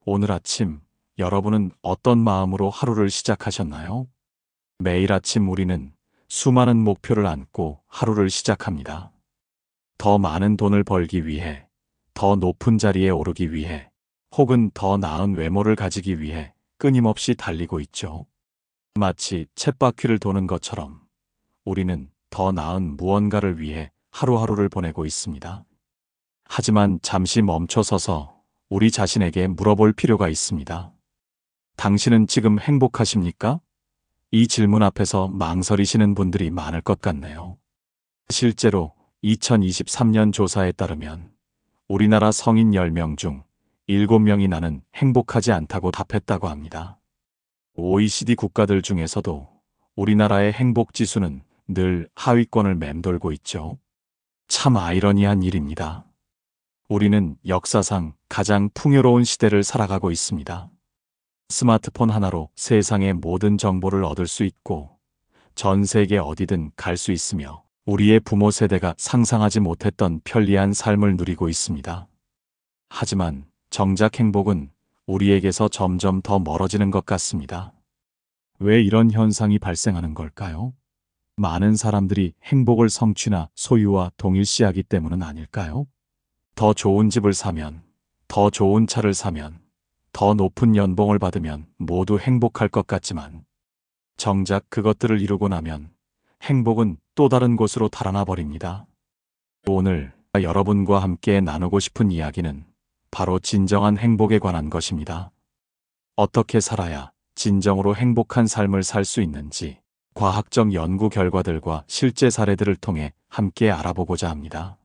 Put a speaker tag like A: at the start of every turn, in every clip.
A: 오늘 아침 여러분은 어떤 마음으로 하루를 시작하셨나요? 매일 아침 우리는 수많은 목표를 안고 하루를 시작합니다. 더 많은 돈을 벌기 위해, 더 높은 자리에 오르기 위해, 혹은 더 나은 외모를 가지기 위해 끊임없이 달리고 있죠. 마치 쳇바퀴를 도는 것처럼 우리는 더 나은 무언가를 위해 하루하루를 보내고 있습니다. 하지만 잠시 멈춰서서 우리 자신에게 물어볼 필요가 있습니다. 당신은 지금 행복하십니까? 이 질문 앞에서 망설이시는 분들이 많을 것 같네요. 실제로 2023년 조사에 따르면 우리나라 성인 10명 중 7명이 나는 행복하지 않다고 답했다고 합니다. OECD 국가들 중에서도 우리나라의 행복 지수는 늘 하위권을 맴돌고 있죠. 참 아이러니한 일입니다. 우리는 역사상 가장 풍요로운 시대를 살아가고 있습니다. 스마트폰 하나로 세상의 모든 정보를 얻을 수 있고 전 세계 어디든 갈 수 있으며 우리의 부모 세대가 상상하지 못했던 편리한 삶을 누리고 있습니다. 하지만 정작 행복은 우리에게서 점점 더 멀어지는 것 같습니다. 왜 이런 현상이 발생하는 걸까요? 많은 사람들이 행복을 성취나 소유와 동일시하기 때문은 아닐까요? 더 좋은 집을 사면, 더 좋은 차를 사면, 더 높은 연봉을 받으면 모두 행복할 것 같지만 정작 그것들을 이루고 나면 행복은 또 다른 곳으로 달아나 버립니다. 오늘 여러분과 함께 나누고 싶은 이야기는 바로 진정한 행복에 관한 것입니다. 어떻게 살아야 진정으로 행복한 삶을 살 수 있는지 과학적 연구 결과들과 실제 사례들을 통해 함께 알아보고자 합니다.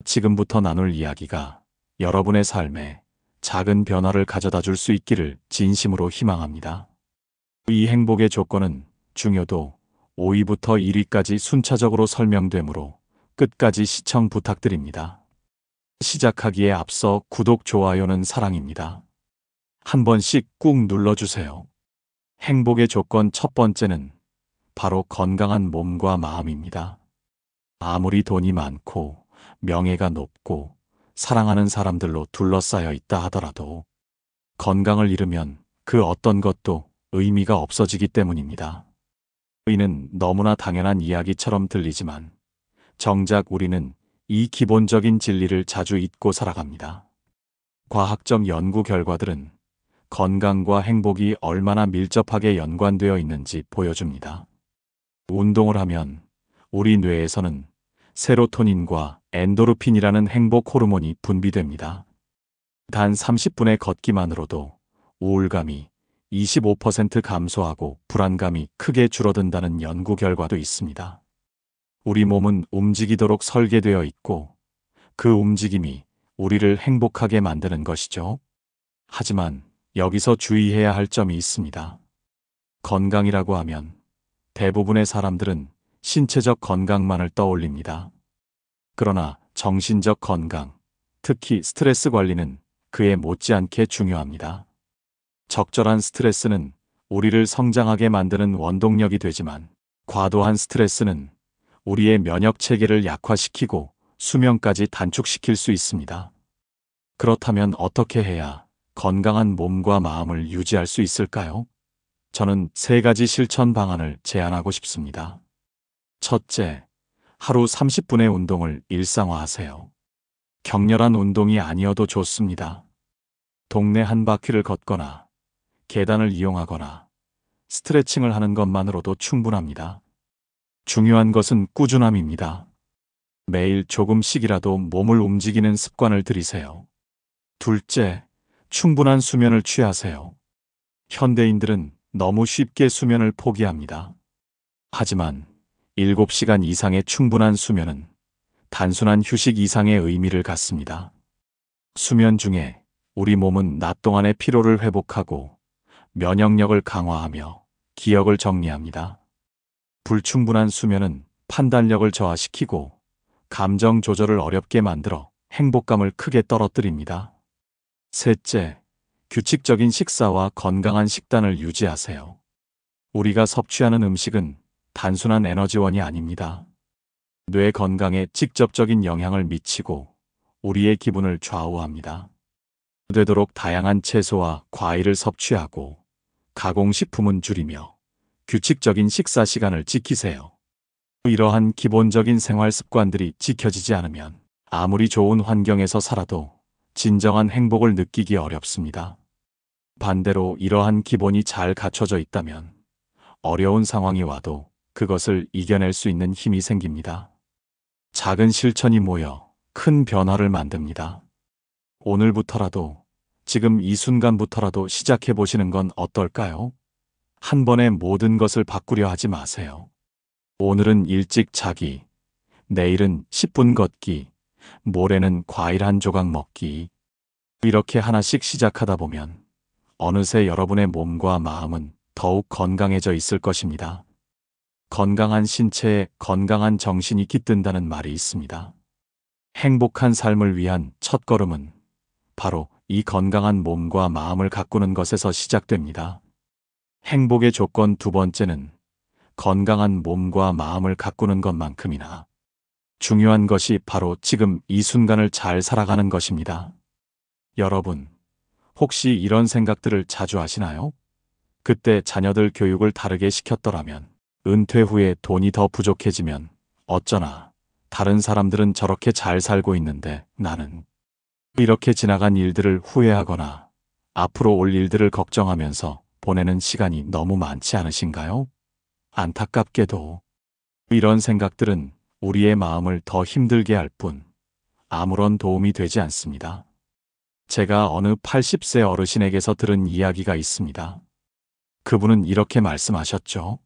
A: 지금부터 나눌 이야기가 여러분의 삶에 작은 변화를 가져다 줄 수 있기를 진심으로 희망합니다. 이 행복의 조건은 중요도 5위부터 1위까지 순차적으로 설명되므로 끝까지 시청 부탁드립니다. 시작하기에 앞서 구독, 좋아요는 사랑입니다. 한 번씩 꾹 눌러주세요. 행복의 조건 첫 번째는 바로 건강한 몸과 마음입니다. 아무리 돈이 많고 명예가 높고 사랑하는 사람들로 둘러싸여 있다 하더라도 건강을 잃으면 그 어떤 것도 의미가 없어지기 때문입니다. 이는 너무나 당연한 이야기처럼 들리지만 정작 우리는 이 기본적인 진리를 자주 잊고 살아갑니다. 과학적 연구 결과들은 건강과 행복이 얼마나 밀접하게 연관되어 있는지 보여줍니다. 운동을 하면 우리 뇌에서는 세로토닌과 엔도르핀이라는 행복 호르몬이 분비됩니다. 단 30분의 걷기만으로도 우울감이 25% 감소하고 불안감이 크게 줄어든다는 연구 결과도 있습니다. 우리 몸은 움직이도록 설계되어 있고 그 움직임이 우리를 행복하게 만드는 것이죠. 하지만 여기서 주의해야 할 점이 있습니다. 건강이라고 하면 대부분의 사람들은 신체적 건강만을 떠올립니다. 그러나 정신적 건강, 특히 스트레스 관리는 그에 못지않게 중요합니다. 적절한 스트레스는 우리를 성장하게 만드는 원동력이 되지만 과도한 스트레스는 우리의 면역 체계를 약화시키고 수명까지 단축시킬 수 있습니다. 그렇다면 어떻게 해야 건강한 몸과 마음을 유지할 수 있을까요? 저는 3가지 실천 방안을 제안하고 싶습니다. 첫째, 하루 30분의 운동을 일상화하세요. 격렬한 운동이 아니어도 좋습니다. 동네 한 바퀴를 걷거나 계단을 이용하거나 스트레칭을 하는 것만으로도 충분합니다. 중요한 것은 꾸준함입니다. 매일 조금씩이라도 몸을 움직이는 습관을 들이세요. 둘째, 충분한 수면을 취하세요. 현대인들은 너무 쉽게 수면을 포기합니다. 하지만 7시간 이상의 충분한 수면은 단순한 휴식 이상의 의미를 갖습니다. 수면 중에 우리 몸은 낮 동안의 피로를 회복하고 면역력을 강화하며 기억을 정리합니다. 불충분한 수면은 판단력을 저하시키고 감정 조절을 어렵게 만들어 행복감을 크게 떨어뜨립니다. 셋째, 규칙적인 식사와 건강한 식단을 유지하세요. 우리가 섭취하는 음식은 단순한 에너지원이 아닙니다. 뇌 건강에 직접적인 영향을 미치고 우리의 기분을 좌우합니다. 되도록 다양한 채소와 과일을 섭취하고 가공식품은 줄이며 규칙적인 식사 시간을 지키세요. 이러한 기본적인 생활 습관들이 지켜지지 않으면 아무리 좋은 환경에서 살아도 진정한 행복을 느끼기 어렵습니다. 반대로 이러한 기본이 잘 갖춰져 있다면 어려운 상황이 와도 그것을 이겨낼 수 있는 힘이 생깁니다. 작은 실천이 모여 큰 변화를 만듭니다. 오늘부터라도, 지금 이 순간부터라도 시작해 보시는 건 어떨까요? 한 번에 모든 것을 바꾸려 하지 마세요. 오늘은 일찍 자기, 내일은 10분 걷기, 모레는 과일 한 조각 먹기. 이렇게 하나씩 시작하다 보면 어느새 여러분의 몸과 마음은 더욱 건강해져 있을 것입니다. 건강한 신체에 건강한 정신이 깃든다는 말이 있습니다. 행복한 삶을 위한 첫걸음은 바로 이 건강한 몸과 마음을 가꾸는 것에서 시작됩니다. 행복의 조건 두 번째는 건강한 몸과 마음을 가꾸는 것만큼이나 중요한 것이 바로 지금 이 순간을 잘 살아가는 것입니다. 여러분, 혹시 이런 생각들을 자주 하시나요? 그때 자녀들 교육을 다르게 시켰더라면, 은퇴 후에 돈이 더 부족해지면 어쩌나 다른 사람들은 저렇게 잘 살고 있는데 나는, 이렇게 지나간 일들을 후회하거나 앞으로 올 일들을 걱정하면서 보내는 시간이 너무 많지 않으신가요? 안타깝게도 이런 생각들은 우리의 마음을 더 힘들게 할 뿐 아무런 도움이 되지 않습니다. 제가 어느 80세 어르신에게서 들은 이야기가 있습니다. 그분은 이렇게 말씀하셨죠.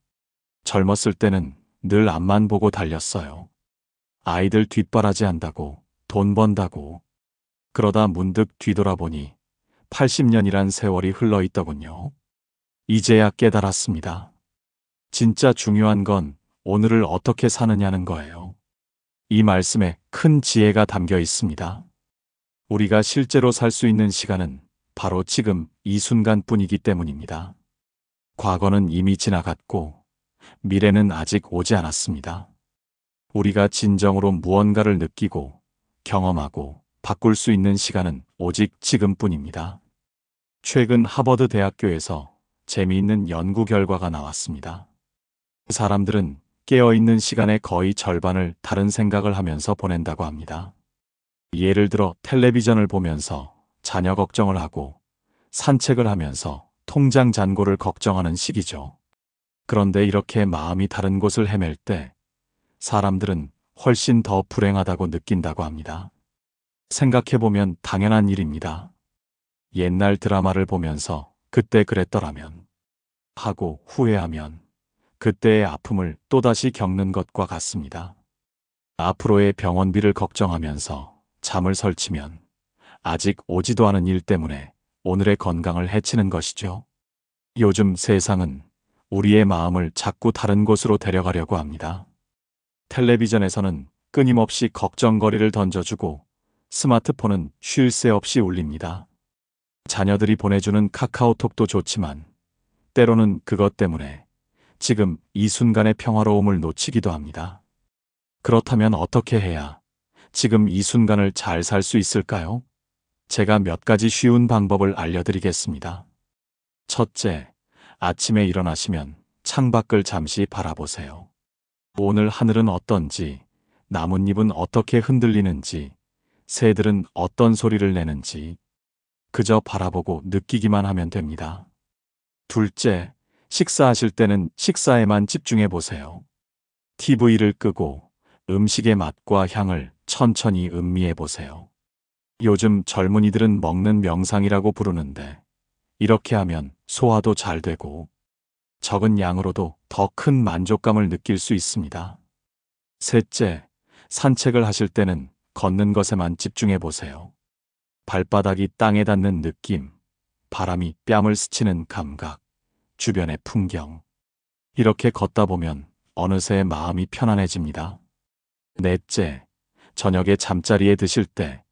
A: 젊었을 때는 늘 앞만 보고 달렸어요. 아이들 뒷바라지 한다고, 돈 번다고. 그러다 문득 뒤돌아보니 80년이란 세월이 흘러 있더군요. 이제야 깨달았습니다. 진짜 중요한 건 오늘을 어떻게 사느냐는 거예요. 이 말씀에 큰 지혜가 담겨 있습니다. 우리가 실제로 살 수 있는 시간은 바로 지금 이 순간뿐이기 때문입니다. 과거는 이미 지나갔고 미래는 아직 오지 않았습니다. 우리가 진정으로 무언가를 느끼고 경험하고 바꿀 수 있는 시간은 오직 지금뿐입니다. 최근 하버드 대학교에서 재미있는 연구 결과가 나왔습니다. 사람들은 깨어있는 시간의 거의 절반을 다른 생각을 하면서 보낸다고 합니다. 예를 들어 텔레비전을 보면서 자녀 걱정을 하고 산책을 하면서 통장 잔고를 걱정하는 시기죠. 그런데 이렇게 마음이 다른 곳을 헤맬 때 사람들은 훨씬 더 불행하다고 느낀다고 합니다. 생각해보면 당연한 일입니다. 옛날 드라마를 보면서 그때 그랬더라면 하고 후회하면 그때의 아픔을 또다시 겪는 것과 같습니다. 앞으로의 병원비를 걱정하면서 잠을 설치면 아직 오지도 않은 일 때문에 오늘의 건강을 해치는 것이죠. 요즘 세상은 우리의 마음을 자꾸 다른 곳으로 데려가려고 합니다. 텔레비전에서는 끊임없이 걱정거리를 던져주고 스마트폰은 쉴 새 없이 울립니다. 자녀들이 보내주는 카카오톡도 좋지만 때로는 그것 때문에 지금 이 순간의 평화로움을 놓치기도 합니다. 그렇다면 어떻게 해야 지금 이 순간을 잘 살 수 있을까요? 제가 몇 가지 쉬운 방법을 알려드리겠습니다. 첫째, 아침에 일어나시면 창밖을 잠시 바라보세요. 오늘 하늘은 어떤지, 나뭇잎은 어떻게 흔들리는지, 새들은 어떤 소리를 내는지 그저 바라보고 느끼기만 하면 됩니다. 둘째, 식사하실 때는 식사에만 집중해 보세요. TV를 끄고 음식의 맛과 향을 천천히 음미해 보세요. 요즘 젊은이들은 먹는 명상이라고 부르는데 이렇게 하면 소화도 잘 되고 적은 양으로도 더 큰 만족감을 느낄 수 있습니다. 셋째, 산책을 하실 때는 걷는 것에만 집중해 보세요. 발바닥이 땅에 닿는 느낌, 바람이 뺨을 스치는 감각, 주변의 풍경. 이렇게 걷다 보면 어느새 마음이 편안해집니다. 넷째, 저녁에 잠자리에 드실 때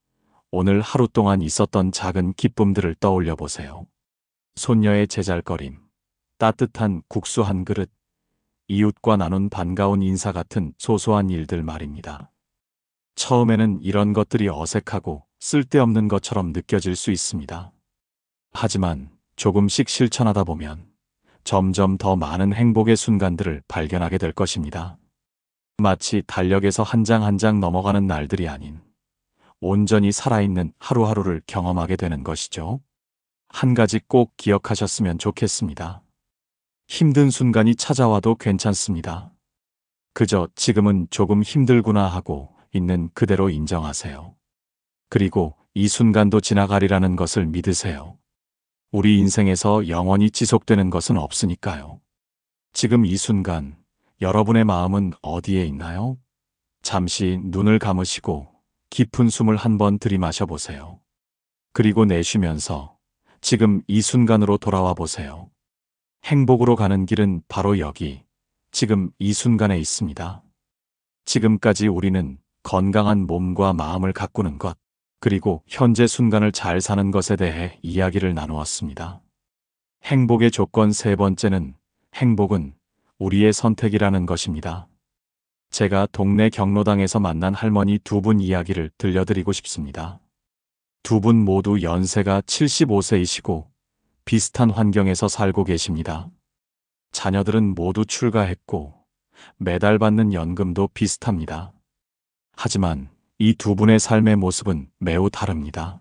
A: 오늘 하루 동안 있었던 작은 기쁨들을 떠올려 보세요. 손녀의 제잘거림, 따뜻한 국수 한 그릇, 이웃과 나눈 반가운 인사 같은 소소한 일들 말입니다. 처음에는 이런 것들이 어색하고 쓸데없는 것처럼 느껴질 수 있습니다. 하지만 조금씩 실천하다 보면 점점 더 많은 행복의 순간들을 발견하게 될 것입니다. 마치 달력에서 한 장 한 장 넘어가는 날들이 아닌 온전히 살아있는 하루하루를 경험하게 되는 것이죠. 한 가지 꼭 기억하셨으면 좋겠습니다. 힘든 순간이 찾아와도 괜찮습니다. 그저 지금은 조금 힘들구나 하고 있는 그대로 인정하세요. 그리고 이 순간도 지나가리라는 것을 믿으세요. 우리 인생에서 영원히 지속되는 것은 없으니까요. 지금 이 순간 여러분의 마음은 어디에 있나요? 잠시 눈을 감으시고 깊은 숨을 한번 들이마셔 보세요. 그리고 내쉬면서 지금 이 순간으로 돌아와 보세요. 행복으로 가는 길은 바로 여기, 지금 이 순간에 있습니다. 지금까지 우리는 건강한 몸과 마음을 가꾸는 것, 그리고 현재 순간을 잘 사는 것에 대해 이야기를 나누었습니다. 행복의 조건 세 번째는 행복은 우리의 선택이라는 것입니다. 제가 동네 경로당에서 만난 할머니 두 분 이야기를 들려드리고 싶습니다. 두 분 모두 연세가 75세이시고 비슷한 환경에서 살고 계십니다. 자녀들은 모두 출가했고 매달 받는 연금도 비슷합니다. 하지만 이 두 분의 삶의 모습은 매우 다릅니다.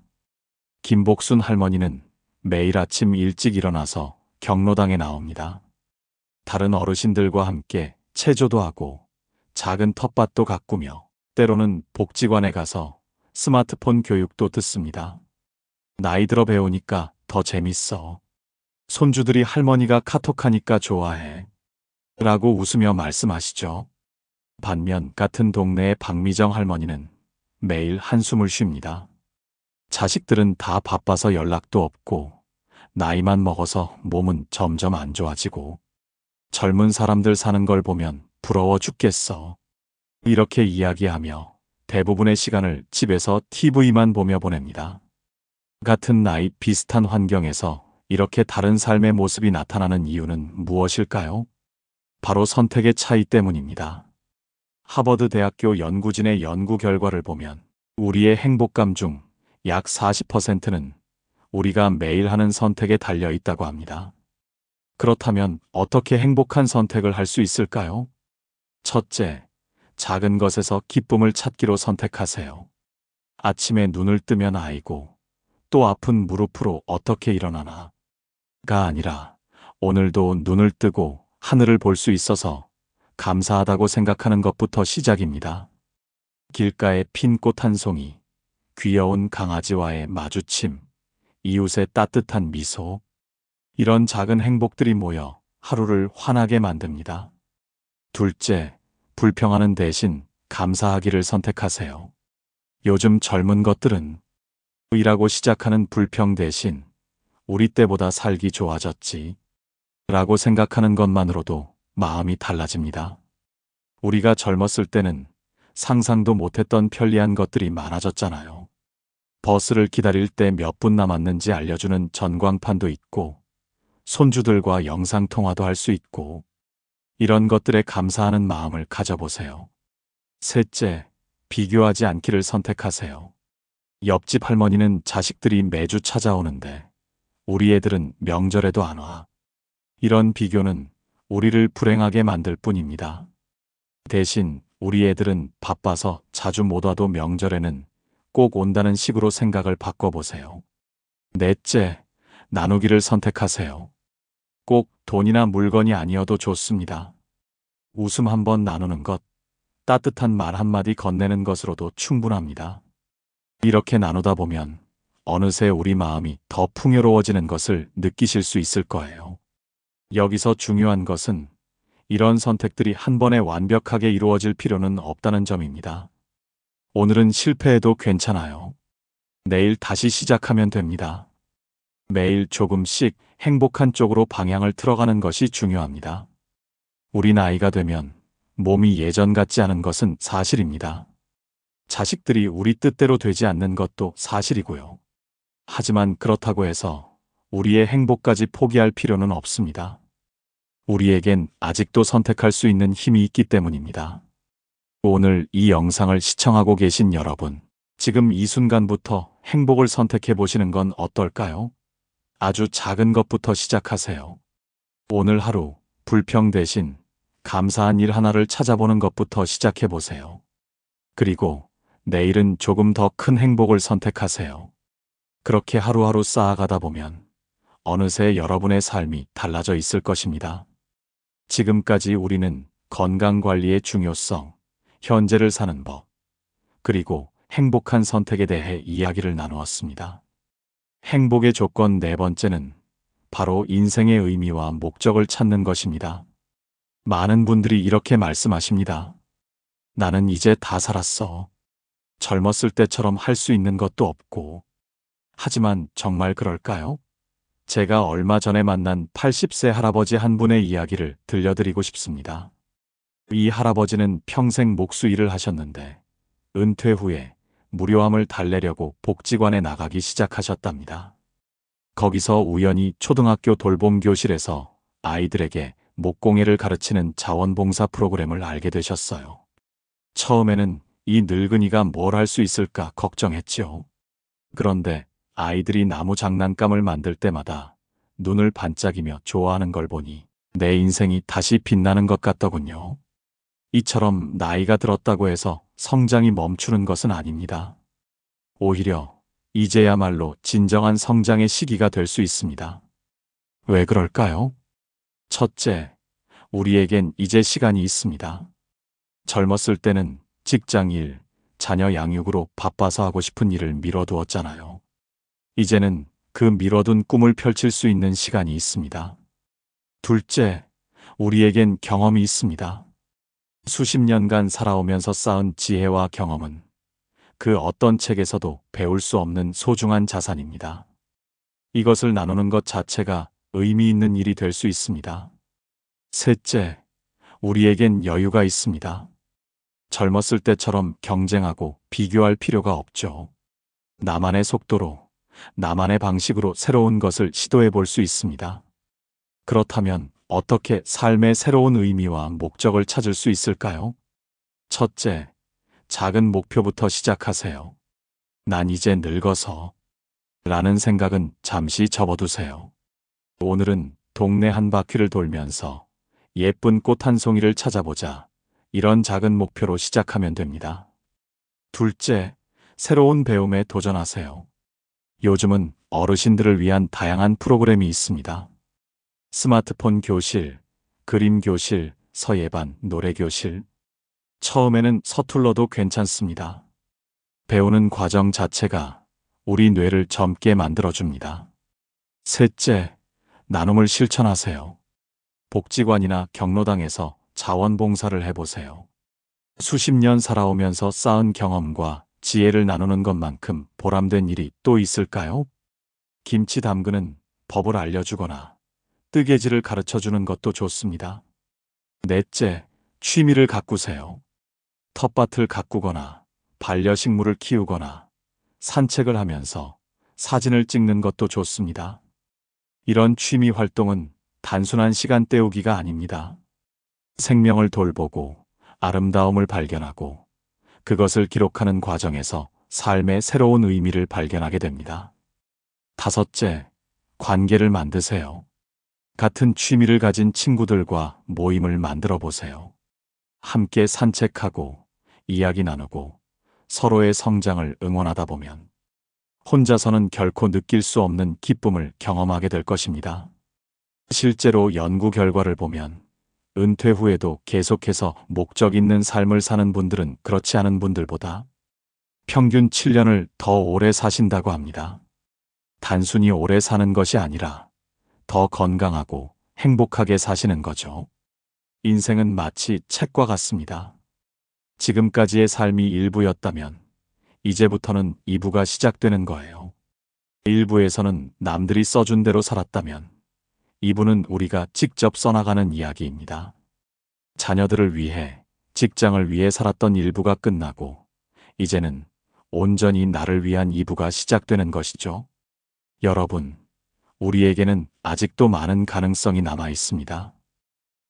A: 김복순 할머니는 매일 아침 일찍 일어나서 경로당에 나옵니다. 다른 어르신들과 함께 체조도 하고 작은 텃밭도 가꾸며 때로는 복지관에 가서 스마트폰 교육도 듣습니다. 나이 들어 배우니까 더 재밌어. 손주들이 할머니가 카톡하니까 좋아해. 라고 웃으며 말씀하시죠. 반면 같은 동네의 박미정 할머니는 매일 한숨을 쉽니다. 자식들은 다 바빠서 연락도 없고 나이만 먹어서 몸은 점점 안 좋아지고 젊은 사람들 사는 걸 보면 부러워 죽겠어. 이렇게 이야기하며 대부분의 시간을 집에서 TV만 보며 보냅니다. 같은 나이 비슷한 환경에서 이렇게 다른 삶의 모습이 나타나는 이유는 무엇일까요? 바로 선택의 차이 때문입니다. 하버드 대학교 연구진의 연구 결과를 보면 우리의 행복감 중 약 40%는 우리가 매일 하는 선택에 달려 있다고 합니다. 그렇다면 어떻게 행복한 선택을 할 수 있을까요? 첫째, 작은 것에서 기쁨을 찾기로 선택하세요. 아침에 눈을 뜨면 아이고, 또 아픈 무릎으로 어떻게 일어나나? 가 아니라 오늘도 눈을 뜨고 하늘을 볼 수 있어서 감사하다고 생각하는 것부터 시작입니다. 길가에 핀 꽃 한 송이, 귀여운 강아지와의 마주침, 이웃의 따뜻한 미소, 이런 작은 행복들이 모여 하루를 환하게 만듭니다. 둘째, 불평하는 대신 감사하기를 선택하세요. 요즘 젊은 것들은 이라고 시작하는 불평 대신 우리 때보다 살기 좋아졌지 라고 생각하는 것만으로도 마음이 달라집니다. 우리가 젊었을 때는 상상도 못했던 편리한 것들이 많아졌잖아요. 버스를 기다릴 때 몇 분 남았는지 알려주는 전광판도 있고 손주들과 영상통화도 할 수 있고 이런 것들에 감사하는 마음을 가져보세요. 셋째, 비교하지 않기를 선택하세요. 옆집 할머니는 자식들이 매주 찾아오는데 우리 애들은 명절에도 안 와. 이런 비교는 우리를 불행하게 만들 뿐입니다. 대신 우리 애들은 바빠서 자주 못 와도 명절에는 꼭 온다는 식으로 생각을 바꿔보세요. 넷째, 나누기를 선택하세요. 꼭 돈이나 물건이 아니어도 좋습니다. 웃음 한번 나누는 것, 따뜻한 말 한마디 건네는 것으로도 충분합니다. 이렇게 나누다 보면 어느새 우리 마음이 더 풍요로워지는 것을 느끼실 수 있을 거예요. 여기서 중요한 것은 이런 선택들이 한 번에 완벽하게 이루어질 필요는 없다는 점입니다. 오늘은 실패해도 괜찮아요. 내일 다시 시작하면 됩니다. 매일 조금씩 행복한 쪽으로 방향을 틀어가는 것이 중요합니다. 우리 나이가 되면 몸이 예전 같지 않은 것은 사실입니다. 자식들이 우리 뜻대로 되지 않는 것도 사실이고요. 하지만 그렇다고 해서 우리의 행복까지 포기할 필요는 없습니다. 우리에겐 아직도 선택할 수 있는 힘이 있기 때문입니다. 오늘 이 영상을 시청하고 계신 여러분, 지금 이 순간부터 행복을 선택해 보시는 건 어떨까요? 아주 작은 것부터 시작하세요. 오늘 하루 불평 대신 감사한 일 하나를 찾아보는 것부터 시작해 보세요. 그리고 내일은 조금 더 큰 행복을 선택하세요. 그렇게 하루하루 쌓아가다 보면 어느새 여러분의 삶이 달라져 있을 것입니다. 지금까지 우리는 건강관리의 중요성, 현재를 사는 법, 그리고 행복한 선택에 대해 이야기를 나누었습니다. 행복의 조건 네 번째는 바로 인생의 의미와 목적을 찾는 것입니다. 많은 분들이 이렇게 말씀하십니다. 나는 이제 다 살았어. 젊었을 때처럼 할 수 있는 것도 없고. 하지만 정말 그럴까요? 제가 얼마 전에 만난 80세 할아버지 한 분의 이야기를 들려드리고 싶습니다. 이 할아버지는 평생 목수 일을 하셨는데 은퇴 후에 무료함을 달래려고 복지관에 나가기 시작하셨답니다. 거기서 우연히 초등학교 돌봄 교실에서 아이들에게 목공예를 가르치는 자원봉사 프로그램을 알게 되셨어요. 처음에는 이 늙은이가 뭘 할 수 있을까 걱정했죠. 그런데 아이들이 나무 장난감을 만들 때마다 눈을 반짝이며 좋아하는 걸 보니 내 인생이 다시 빛나는 것 같더군요. 이처럼 나이가 들었다고 해서 성장이 멈추는 것은 아닙니다. 오히려 이제야말로 진정한 성장의 시기가 될 수 있습니다. 왜 그럴까요? 첫째, 우리에겐 이제 시간이 있습니다. 젊었을 때는 직장 일, 자녀 양육으로 바빠서 하고 싶은 일을 미뤄두었잖아요. 이제는 그 미뤄둔 꿈을 펼칠 수 있는 시간이 있습니다. 둘째, 우리에겐 경험이 있습니다. 수십 년간 살아오면서 쌓은 지혜와 경험은 그 어떤 책에서도 배울 수 없는 소중한 자산입니다. 이것을 나누는 것 자체가 의미 있는 일이 될 수 있습니다. 셋째, 우리에겐 여유가 있습니다. 젊었을 때처럼 경쟁하고 비교할 필요가 없죠. 나만의 속도로, 나만의 방식으로 새로운 것을 시도해 볼 수 있습니다. 그렇다면 어떻게 삶의 새로운 의미와 목적을 찾을 수 있을까요? 첫째, 작은 목표부터 시작하세요. 난 이제 늙어서 라는 생각은 잠시 접어두세요. 오늘은 동네 한 바퀴를 돌면서 예쁜 꽃 한 송이를 찾아보자. 이런 작은 목표로 시작하면 됩니다. 둘째, 새로운 배움에 도전하세요. 요즘은 어르신들을 위한 다양한 프로그램이 있습니다. 스마트폰 교실, 그림 교실, 서예반, 노래 교실. 처음에는 서툴러도 괜찮습니다. 배우는 과정 자체가 우리 뇌를 젊게 만들어줍니다. 셋째, 나눔을 실천하세요. 복지관이나 경로당에서 자원봉사를 해보세요. 수십 년 살아오면서 쌓은 경험과 지혜를 나누는 것만큼 보람된 일이 또 있을까요? 김치 담그는 법을 알려주거나 뜨개질을 가르쳐주는 것도 좋습니다. 넷째, 취미를 가꾸세요. 텃밭을 가꾸거나 반려식물을 키우거나 산책을 하면서 사진을 찍는 것도 좋습니다. 이런 취미 활동은 단순한 시간 때우기가 아닙니다. 생명을 돌보고 아름다움을 발견하고 그것을 기록하는 과정에서 삶의 새로운 의미를 발견하게 됩니다. 다섯째, 관계를 만드세요. 같은 취미를 가진 친구들과 모임을 만들어 보세요. 함께 산책하고 이야기 나누고 서로의 성장을 응원하다 보면 혼자서는 결코 느낄 수 없는 기쁨을 경험하게 될 것입니다. 실제로 연구 결과를 보면 은퇴 후에도 계속해서 목적 있는 삶을 사는 분들은 그렇지 않은 분들보다 평균 7년을 더 오래 사신다고 합니다. 단순히 오래 사는 것이 아니라 더 건강하고 행복하게 사시는 거죠. 인생은 마치 책과 같습니다. 지금까지의 삶이 1부였다면 이제부터는 2부가 시작되는 거예요. 1부에서는 남들이 써준 대로 살았다면 2부는 우리가 직접 써나가는 이야기입니다. 자녀들을 위해, 직장을 위해 살았던 1부가 끝나고 이제는 온전히 나를 위한 2부가 시작되는 것이죠. 여러분, 우리에게는 아직도 많은 가능성이 남아 있습니다.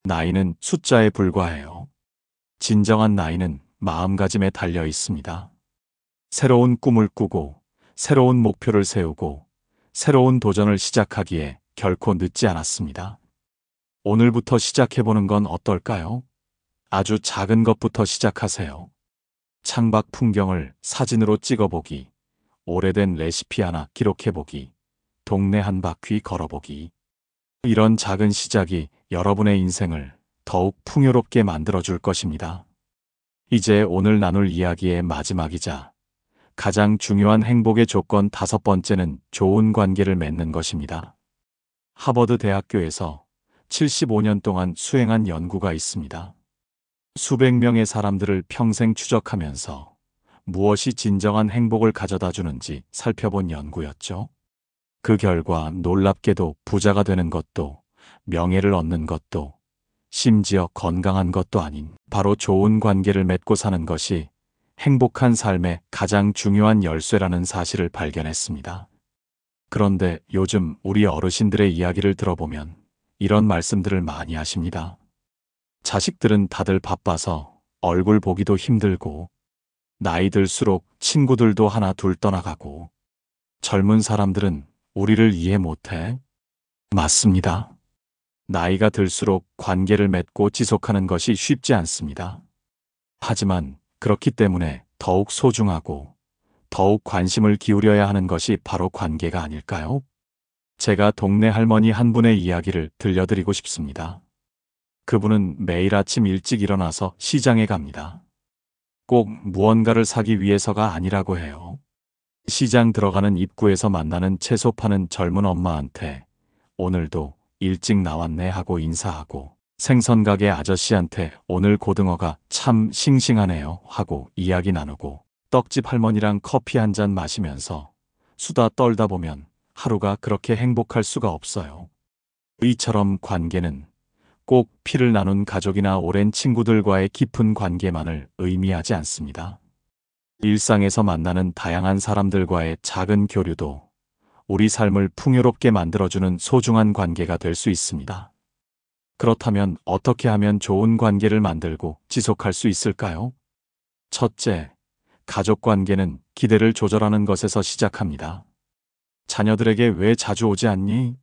A: 나이는 숫자에 불과해요. 진정한 나이는 마음가짐에 달려 있습니다. 새로운 꿈을 꾸고, 새로운 목표를 세우고, 새로운 도전을 시작하기에 결코 늦지 않았습니다. 오늘부터 시작해보는 건 어떨까요? 아주 작은 것부터 시작하세요. 창밖 풍경을 사진으로 찍어보기, 오래된 레시피 하나 기록해보기, 동네 한 바퀴 걸어보기. 이런 작은 시작이 여러분의 인생을 더욱 풍요롭게 만들어줄 것입니다. 이제 오늘 나눌 이야기의 마지막이자 가장 중요한 행복의 조건 5번째는 좋은 관계를 맺는 것입니다. 하버드 대학교에서 75년 동안 수행한 연구가 있습니다. 수백 명의 사람들을 평생 추적하면서 무엇이 진정한 행복을 가져다 주는지 살펴본 연구였죠. 그 결과 놀랍게도 부자가 되는 것도, 명예를 얻는 것도, 심지어 건강한 것도 아닌 바로 좋은 관계를 맺고 사는 것이 행복한 삶의 가장 중요한 열쇠라는 사실을 발견했습니다. 그런데 요즘 우리 어르신들의 이야기를 들어보면 이런 말씀들을 많이 하십니다. 자식들은 다들 바빠서 얼굴 보기도 힘들고, 나이 들수록 친구들도 하나 둘 떠나가고, 젊은 사람들은 우리를 이해 못해. 맞습니다. 나이가 들수록 관계를 맺고 지속하는 것이 쉽지 않습니다. 하지만 그렇기 때문에 더욱 소중하고 더욱 관심을 기울여야 하는 것이 바로 관계가 아닐까요? 제가 동네 할머니 한 분의 이야기를 들려드리고 싶습니다. 그분은 매일 아침 일찍 일어나서 시장에 갑니다. 꼭 무언가를 사기 위해서가 아니라고 해요. 시장 들어가는 입구에서 만나는 채소 파는 젊은 엄마한테 오늘도 일찍 나왔네 하고 인사하고, 생선 가게 아저씨한테 오늘 고등어가 참 싱싱하네요 하고 이야기 나누고, 떡집 할머니랑 커피 한 잔 마시면서 수다 떨다 보면 하루가 그렇게 행복할 수가 없어요. 이처럼 관계는 꼭 피를 나눈 가족이나 오랜 친구들과의 깊은 관계만을 의미하지 않습니다. 일상에서 만나는 다양한 사람들과의 작은 교류도 우리 삶을 풍요롭게 만들어주는 소중한 관계가 될 수 있습니다. 그렇다면 어떻게 하면 좋은 관계를 만들고 지속할 수 있을까요? 첫째, 가족 관계는 기대를 조절하는 것에서 시작합니다. 자녀들에게 왜 자주 오지 않니?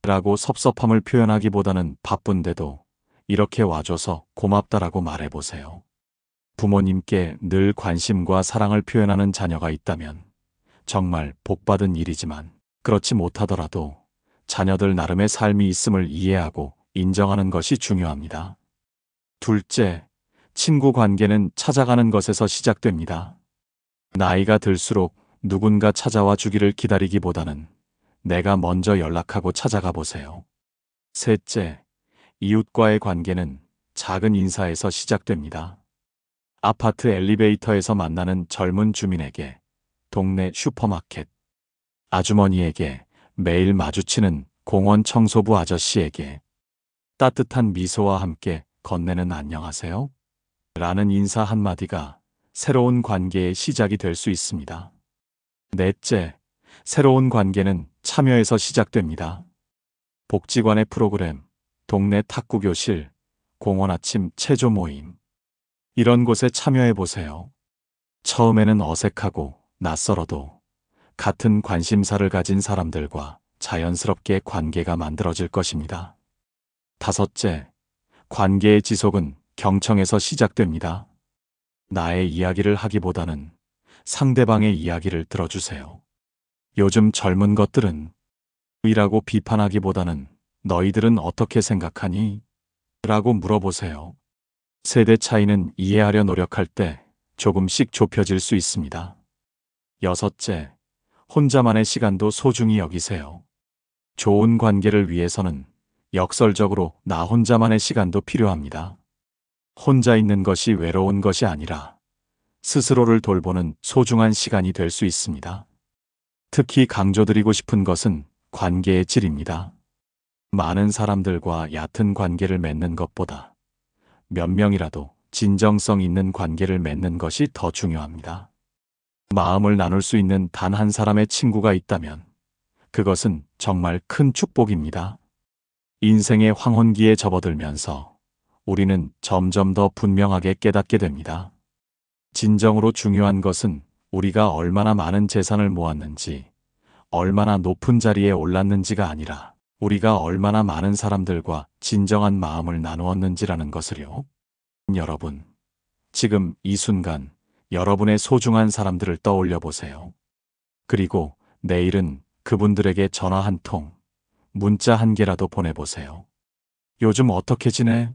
A: 라고 섭섭함을 표현하기보다는 바쁜데도 이렇게 와줘서 고맙다라고 말해보세요. 부모님께 늘 관심과 사랑을 표현하는 자녀가 있다면 정말 복받은 일이지만, 그렇지 못하더라도 자녀들 나름의 삶이 있음을 이해하고 인정하는 것이 중요합니다. 둘째, 친구 관계는 찾아가는 것에서 시작됩니다. 나이가 들수록 누군가 찾아와 주기를 기다리기보다는 내가 먼저 연락하고 찾아가 보세요. 셋째, 이웃과의 관계는 작은 인사에서 시작됩니다. 아파트 엘리베이터에서 만나는 젊은 주민에게, 동네 슈퍼마켓 아주머니에게, 매일 마주치는 공원 청소부 아저씨에게 따뜻한 미소와 함께 건네는 안녕하세요? 라는 인사 한마디가 새로운 관계의 시작이 될 수 있습니다. 넷째, 새로운 관계는 참여에서 시작됩니다. 복지관의 프로그램, 동네 탁구교실, 공원 아침 체조 모임, 이런 곳에 참여해보세요. 처음에는 어색하고 낯설어도 같은 관심사를 가진 사람들과 자연스럽게 관계가 만들어질 것입니다. 다섯째, 관계의 지속은 경청에서 시작됩니다. 나의 이야기를 하기보다는 상대방의 이야기를 들어주세요. 요즘 젊은 것들은 이라고 비판하기보다는 너희들은 어떻게 생각하니? 라고 물어보세요. 세대 차이는 이해하려 노력할 때 조금씩 좁혀질 수 있습니다. 여섯째, 혼자만의 시간도 소중히 여기세요. 좋은 관계를 위해서는 역설적으로 나 혼자만의 시간도 필요합니다. 혼자 있는 것이 외로운 것이 아니라 스스로를 돌보는 소중한 시간이 될 수 있습니다. 특히 강조드리고 싶은 것은 관계의 질입니다. 많은 사람들과 얕은 관계를 맺는 것보다 몇 명이라도 진정성 있는 관계를 맺는 것이 더 중요합니다. 마음을 나눌 수 있는 단 한 사람의 친구가 있다면 그것은 정말 큰 축복입니다. 인생의 황혼기에 접어들면서 우리는 점점 더 분명하게 깨닫게 됩니다. 진정으로 중요한 것은 우리가 얼마나 많은 재산을 모았는지, 얼마나 높은 자리에 올랐는지가 아니라 우리가 얼마나 많은 사람들과 진정한 마음을 나누었는지라는 것을요. 여러분, 지금 이 순간 여러분의 소중한 사람들을 떠올려 보세요. 그리고 내일은 그분들에게 전화 한 통, 문자 한 개라도 보내보세요. 요즘 어떻게 지내?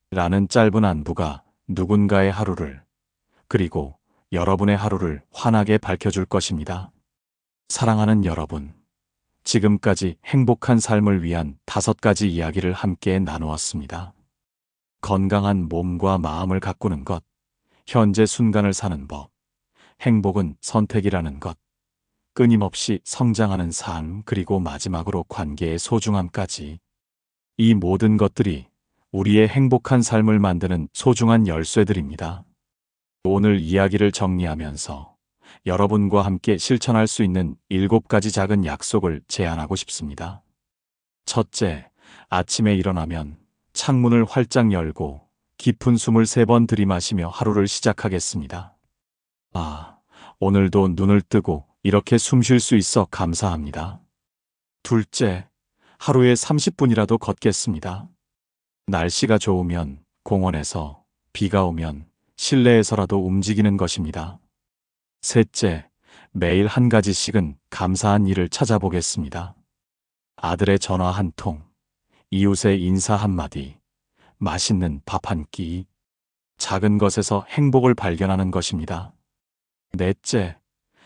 A: 라는 짧은 안부가 누군가의 하루를, 그리고 여러분의 하루를 환하게 밝혀줄 것입니다. 사랑하는 여러분, 지금까지 행복한 삶을 위한 5가지 이야기를 함께 나누었습니다. 건강한 몸과 마음을 가꾸는 것, 현재 순간을 사는 법, 행복은 선택이라는 것, 끊임없이 성장하는 삶, 그리고 마지막으로 관계의 소중함까지. 이 모든 것들이 우리의 행복한 삶을 만드는 소중한 열쇠들입니다. 오늘 이야기를 정리하면서 여러분과 함께 실천할 수 있는 7가지 작은 약속을 제안하고 싶습니다. 첫째, 아침에 일어나면 창문을 활짝 열고 깊은 숨을 3번 들이마시며 하루를 시작하겠습니다. 오늘도 눈을 뜨고 이렇게 숨 쉴 수 있어 감사합니다. 둘째, 하루에 30분이라도 걷겠습니다. 날씨가 좋으면 공원에서, 비가 오면 실내에서라도 움직이는 것입니다. 셋째, 매일 한 가지씩은 감사한 일을 찾아보겠습니다. 아들의 전화 한 통, 이웃의 인사 한마디, 맛있는 밥 한 끼, 작은 것에서 행복을 발견하는 것입니다. 넷째,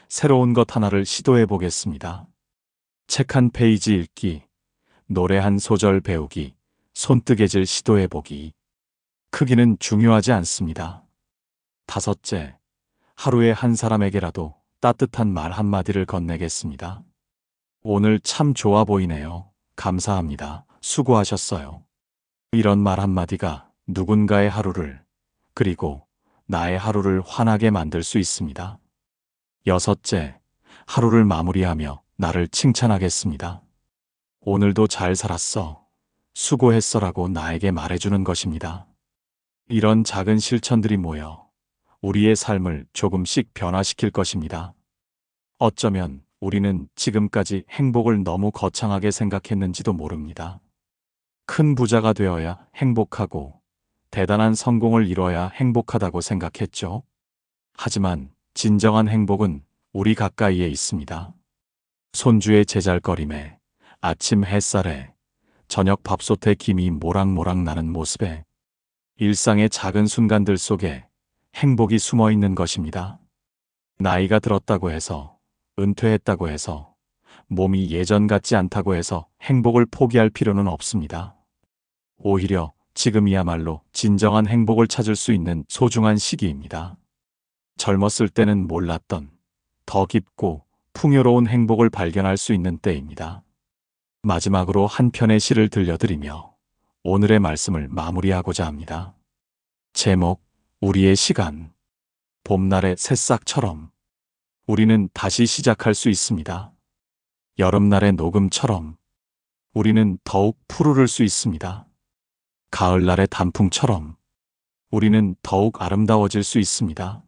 A: 새로운 것 하나를 시도해 보겠습니다. 책 한 페이지 읽기, 노래 한 소절 배우기, 손뜨개질 시도해 보기. 크기는 중요하지 않습니다. 다섯째, 하루에 한 사람에게라도 따뜻한 말 한마디를 건네겠습니다. 오늘 참 좋아 보이네요. 감사합니다. 수고하셨어요. 이런 말 한마디가 누군가의 하루를, 그리고 나의 하루를 환하게 만들 수 있습니다. 여섯째, 하루를 마무리하며 나를 칭찬하겠습니다. 오늘도 잘 살았어. 수고했어라고 나에게 말해주는 것입니다. 이런 작은 실천들이 모여 우리의 삶을 조금씩 변화시킬 것입니다. 어쩌면 우리는 지금까지 행복을 너무 거창하게 생각했는지도 모릅니다. 큰 부자가 되어야 행복하고 대단한 성공을 이뤄야 행복하다고 생각했죠. 하지만 진정한 행복은 우리 가까이에 있습니다. 손주의 제잘거림에, 아침 햇살에, 저녁 밥솥에 김이 모락모락 나는 모습에, 일상의 작은 순간들 속에 행복이 숨어 있는 것입니다. 나이가 들었다고 해서, 은퇴했다고 해서, 몸이 예전 같지 않다고 해서 행복을 포기할 필요는 없습니다. 오히려 지금이야말로 진정한 행복을 찾을 수 있는 소중한 시기입니다. 젊었을 때는 몰랐던 더 깊고 풍요로운 행복을 발견할 수 있는 때입니다. 마지막으로 한 편의 시를 들려드리며 오늘의 말씀을 마무리하고자 합니다. 제목, 우리의 시간. 봄날의 새싹처럼 우리는 다시 시작할 수 있습니다. 여름날의 녹음처럼 우리는 더욱 푸르를 수 있습니다. 가을날의 단풍처럼 우리는 더욱 아름다워질 수 있습니다.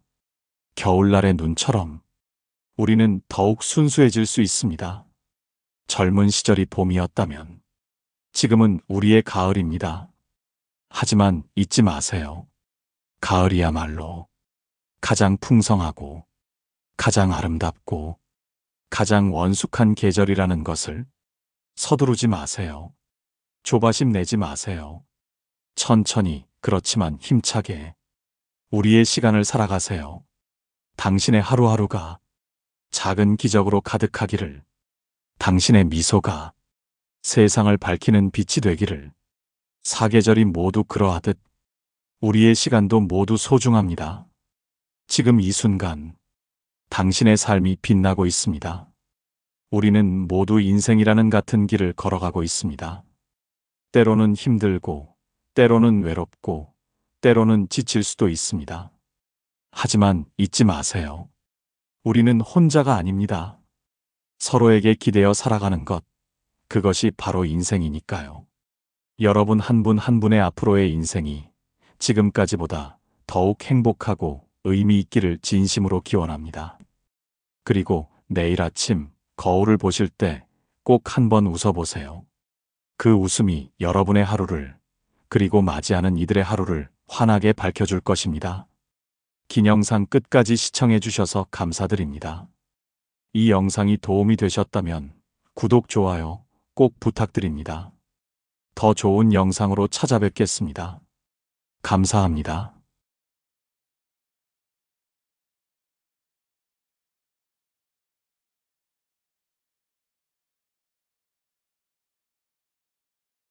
A: 겨울날의 눈처럼 우리는 더욱 순수해질 수 있습니다. 젊은 시절이 봄이었다면 지금은 우리의 가을입니다. 하지만 잊지 마세요. 가을이야말로 가장 풍성하고 가장 아름답고 가장 원숙한 계절이라는 것을. 서두르지 마세요. 조바심 내지 마세요. 천천히, 그렇지만 힘차게 우리의 시간을 살아가세요. 당신의 하루하루가 작은 기적으로 가득하기를, 당신의 미소가 세상을 밝히는 빛이 되기를. 사계절이 모두 그러하듯 우리의 시간도 모두 소중합니다. 지금 이 순간 당신의 삶이 빛나고 있습니다. 우리는 모두 인생이라는 같은 길을 걸어가고 있습니다. 때로는 힘들고, 때로는 외롭고, 때로는 지칠 수도 있습니다. 하지만 잊지 마세요. 우리는 혼자가 아닙니다. 서로에게 기대어 살아가는 것, 그것이 바로 인생이니까요. 여러분 한 분 한 분의 앞으로의 인생이 지금까지보다 더욱 행복하고 의미 있기를 진심으로 기원합니다. 그리고 내일 아침 거울을 보실 때 꼭 한번 웃어보세요. 그 웃음이 여러분의 하루를, 그리고 맞이하는 이들의 하루를 환하게 밝혀줄 것입니다. 긴 영상 끝까지 시청해 주셔서 감사드립니다. 이 영상이 도움이 되셨다면 구독, 좋아요 꼭 부탁드립니다. 더 좋은 영상으로 찾아뵙겠습니다. 감사합니다.